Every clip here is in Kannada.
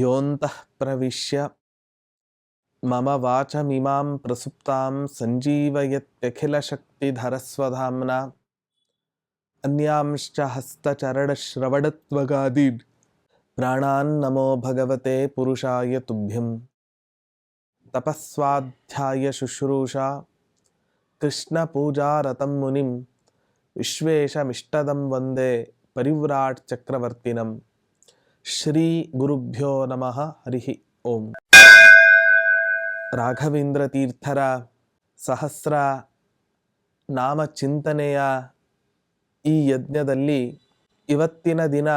ಯೋಂತಃ ಪ್ರವಿಶ್ಯ ಮಮ ವಾಚಮಿಮಾಂ ಪ್ರಸುಪ್ತಾಂ ಸಂಜೀವಯತ್ಯಖಿಲಶಕ್ತಿಧರಸ್ವಧಾಮ್ನಾ ಅನ್ಯಾಂಶ್ಚ ಹಸ್ತಚರಣಶ್ರವಣತ್ವಗಾದೀನ್ ಪ್ರಾಣಾನ್ ನಮೋ ಭಗವತೆ ಪುರುಷಾಯ ತುಭ್ಯಂ. ತಪಸ್ವಾಧ್ಯಾಯ ಶುಶ್ರೂಷಾ ಕೃಷ್ಣ ಪೂಜಾರತಂ ಮುನಿಂ ವಿಶ್ವೇಶಮಿಷ್ಟದಂ ವಂದೇ ಪರಿವ್ರಾಟ್ ಚಕ್ರವರ್ತಿನಂ. ಶ್ರೀ ಗುರುಭ್ಯೋ ನಮಃ. ಹರಿ ಓಂ. ರಾಘವೇಂದ್ರ ತೀರ್ಥರ ಸಹಸ್ರ ನಾಮ ಚಿಂತನೆಯ ಈ ಯಜ್ಞದಲ್ಲಿ ಇವತ್ತಿನ ದಿನ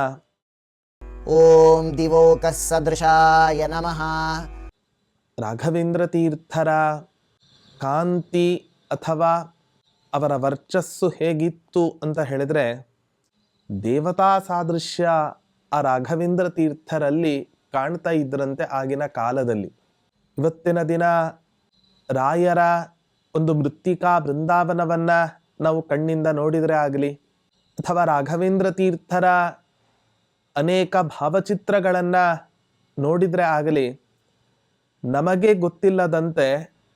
ಓಂ ದಿವೋಕಃ ಸದೃಶಾಯ ನಮಃ. ರಾಘವೇಂದ್ರ ತೀರ್ಥರ ಕಾಂತಿ ಅಥವಾ ಅವರ ವರ್ಚಸ್ಸು ಹೇಗಿತ್ತು ಅಂತ ಹೇಳಿದರೆ, ದೇವತಾ ಸಾದೃಶ್ಯ ಆ ರಾಘವೇಂದ್ರ ತೀರ್ಥರಲ್ಲಿ ಕಾಣ್ತಾ ಇದ್ದರಂತೆ ಆಗಿನ ಕಾಲದಲ್ಲಿ. ಇವತ್ತಿನ ದಿನ ರಾಯರ ಒಂದು ಮೃತ್ತಿಕಾ ಬೃಂದಾವನವನ್ನು ನಾವು ಕಣ್ಣಿಂದ ನೋಡಿದರೆ ಆಗಲಿ, ಅಥವಾ ರಾಘವೇಂದ್ರ ತೀರ್ಥರ ಅನೇಕ ಭಾವಚಿತ್ರಗಳನ್ನು ನೋಡಿದರೆ ಆಗಲಿ, ನಮಗೆ ಗೊತ್ತಿಲ್ಲದಂತೆ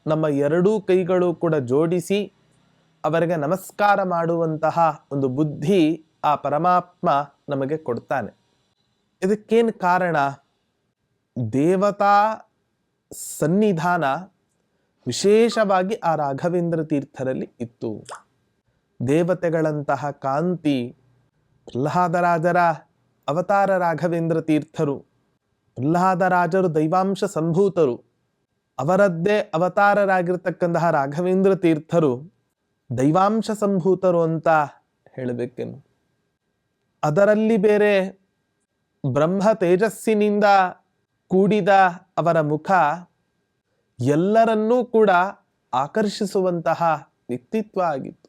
ನಮ್ಮ ಎರಡೂ ಕೈಗಳು ಕೂಡ ಜೋಡಿಸಿ ಅವರಿಗೆ ನಮಸ್ಕಾರ ಮಾಡುವಂತಹ ಒಂದು ಬುದ್ಧಿ ಆ ಪರಮಾತ್ಮ ನಮಗೆ ಕೊಡ್ತಾನೆ. ಇದಕ್ಕೇನು ಕಾರಣ? ದೇವತಾ ಸನ್ನಿಧಾನ ವಿಶೇಷವಾಗಿ ಆ ರಾಘವೇಂದ್ರ ತೀರ್ಥರಲ್ಲಿ ಇತ್ತು. ದೇವತೆಗಳಂತಹ ಕಾಂತಿ. ಪ್ರಹ್ಲಾದರಾಜರ ಅವತಾರ ರಾಘವೇಂದ್ರ ತೀರ್ಥರು. ಪ್ರಹ್ಲಾದರಾಜರು ದೈವಾಂಶ ಸಂಭೂತರು. ಅವರದ್ದೇ ಅವತಾರರಾಗಿರ್ತಕ್ಕಂತಹ ರಾಘವೇಂದ್ರ ತೀರ್ಥರು ದೈವಾಂಶ ಸಂಭೂತರು ಅಂತ ಹೇಳಬೇಕೇನು. ಅದರಲ್ಲಿ ಬೇರೆ ಬ್ರಹ್ಮ ತೇಜಸ್ಸಿನಿಂದ ಕೂಡಿದ ಅವರ ಮುಖ ಎಲ್ಲರನ್ನೂ ಕೂಡ ಆಕರ್ಷಿಸುವಂತಹ ವ್ಯಕ್ತಿತ್ವ ಆಗಿತ್ತು.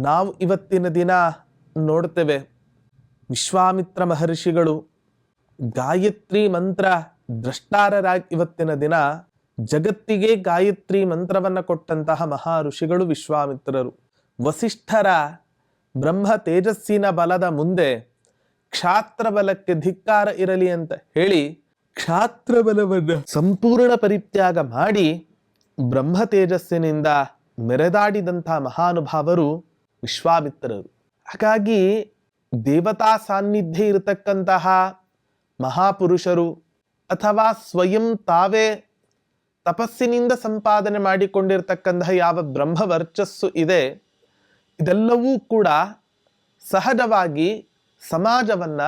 ನಾವು ಇವತ್ತಿನ ದಿನ ನೋಡ್ತೇವೆ, ವಿಶ್ವಾಮಿತ್ರ ಮಹರ್ಷಿಗಳು ಗಾಯತ್ರಿ ಮಂತ್ರ ದ್ರಷ್ಟಾರರಾಗಿ ಇವತ್ತಿನ ದಿನ ಜಗತ್ತಿಗೆ ಗಾಯತ್ರಿ ಮಂತ್ರವನ್ನು ಕೊಟ್ಟಂತಹ ಮಹಾ ಋಷಿಗಳು ವಿಶ್ವಾಮಿತ್ರರು. ವಸಿಷ್ಠರ ಬ್ರಹ್ಮ ತೇಜಸ್ಸಿನ ಬಲದ ಮುಂದೆ ಕ್ಷಾತ್ರ ಬಲಕ್ಕೆ ಧಿಕ್ಕಾರ ಇರಲಿ ಅಂತ ಹೇಳಿ ಕ್ಷಾತ್ರ ಬಲವನ್ನು ಸಂಪೂರ್ಣ ಪರಿತ್ಯಾಗ ಮಾಡಿ ಬ್ರಹ್ಮ ತೇಜಸ್ಸಿನಿಂದ ಮೆರೆದಾಡಿದಂತಹ ಮಹಾನುಭಾವರು ವಿಶ್ವಾಮಿತ್ರರು. ಹಾಗಾಗಿ ದೇವತಾ ಸಾನ್ನಿಧ್ಯ ಇರತಕ್ಕಂತಹ ಮಹಾಪುರುಷರು ಅಥವಾ ಸ್ವಯಂ ತಾವೇ ತಪಸ್ಸಿನಿಂದ ಸಂಪಾದನೆ ಮಾಡಿಕೊಂಡಿರ್ತಕ್ಕಂತಹ ಯಾವ ಬ್ರಹ್ಮ ವರ್ಚಸ್ಸು ಇದೆ, ಇದೆಲ್ಲವೂ ಕೂಡ ಸಹಜವಾಗಿ ಸಮಾಜವನ್ನ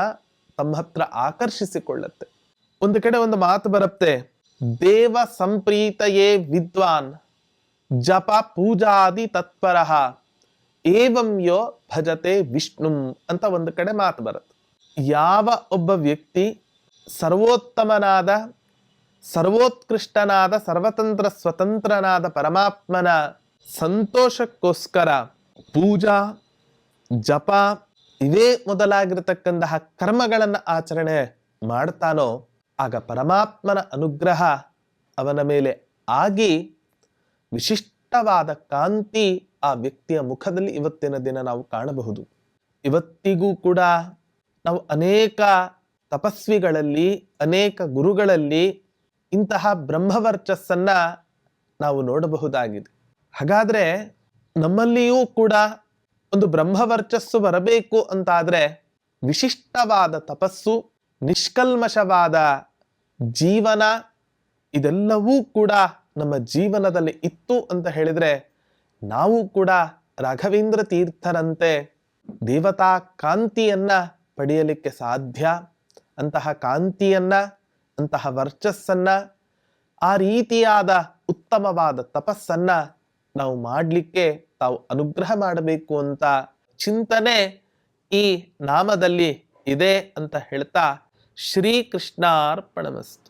ತಮ್ಮ ಹತ್ರ ಆಕರ್ಷಿಸಿಕೊಳ್ಳುತ್ತೆ. ಒಂದು ಕಡೆ ಒಂದು ಮಾತು ಬರುತ್ತೆ, ದೇವ ಸಂಪ್ರೀತಯೇ ವಿದ್ವಾನ್ ಜಪ ಪೂಜಾದಿ ತತ್ಪರಃ ಏವಂ ಯೋ ಭಜತೆ ವಿಷ್ಣುಂ ಅಂತ ಒಂದು ಕಡೆ ಮಾತು ಬರುತ್ತೆ. ಯಾವ ಒಬ್ಬ ವ್ಯಕ್ತಿ ಸರ್ವೋತ್ತಮನಾದ ಸರ್ವೋತ್ಕೃಷ್ಟನಾದ ಸರ್ವತಂತ್ರ ಸ್ವತಂತ್ರನಾದ ಪರಮಾತ್ಮನ ಸಂತೋಷಕ್ಕೋಸ್ಕರ ಪೂಜಾ ಜಪ ಇವೇ ಮೊದಲಾಗಿರತಕ್ಕಂತಹ ಕರ್ಮಗಳನ್ನು ಆಚರಣೆ ಮಾಡ್ತಾನೋ, ಆಗ ಪರಮಾತ್ಮನ ಅನುಗ್ರಹ ಅವನ ಮೇಲೆ ಆಗಿ ವಿಶಿಷ್ಟವಾದ ಕಾಂತಿ ಆ ವ್ಯಕ್ತಿಯ ಮುಖದಲ್ಲಿ ಇವತ್ತಿನ ದಿನ ನಾವು ಕಾಣಬಹುದು. ಇವತ್ತಿಗೂ ಕೂಡ ನಾವು ಅನೇಕ ತಪಸ್ವಿಗಳಲ್ಲಿ ಅನೇಕ ಗುರುಗಳಲ್ಲಿ ಇಂತಹ ಬ್ರಹ್ಮವರ್ಚಸ್ಸನ್ನ ನಾವು ನೋಡಬಹುದಾಗಿದೆ. ಹಾಗಾದ್ರೆ ನಮ್ಮಲ್ಲಿಯೂ ಕೂಡ ಒಂದು ಬ್ರಹ್ಮವರ್ಚಸ್ಸು ಬರಬೇಕು ಅಂತಾದ್ರೆ ವಿಶಿಷ್ಟವಾದ ತಪಸ್ಸು, ನಿಷ್ಕಲ್ಮಶವಾದ ಜೀವನ, ಇದೆಲ್ಲವೂ ಕೂಡ ನಮ್ಮ ಜೀವನದಲ್ಲಿ ಇತ್ತು ಅಂತ ಹೇಳಿದ್ರೆ ನಾವು ಕೂಡ ರಾಘವೇಂದ್ರ ತೀರ್ಥರಂತೆ ದೇವತಾ ಕಾಂತಿಯನ್ನ ಪಡೆಯಲಿಕ್ಕೆ ಸಾಧ್ಯ. ಅಂತಹ ಕಾಂತಿಯನ್ನ, ಅಂತಹ ವರ್ಚಸ್ಸನ್ನ, ಆ ರೀತಿಯಾದ ಉತ್ತಮವಾದ ತಪಸ್ಸನ್ನ ನಾವು ಮಾಡಲಿಕ್ಕೆ ತಾವು ಅನುಗ್ರಹ ಮಾಡಬೇಕು ಅಂತ ಚಿಂತನೆ ಈ ನಾಮದಲ್ಲಿ ಇದೆ ಅಂತ ಹೇಳ್ತಾ ಶ್ರೀಕೃಷ್ಣಾರ್ಪಣಮಸ್ತು.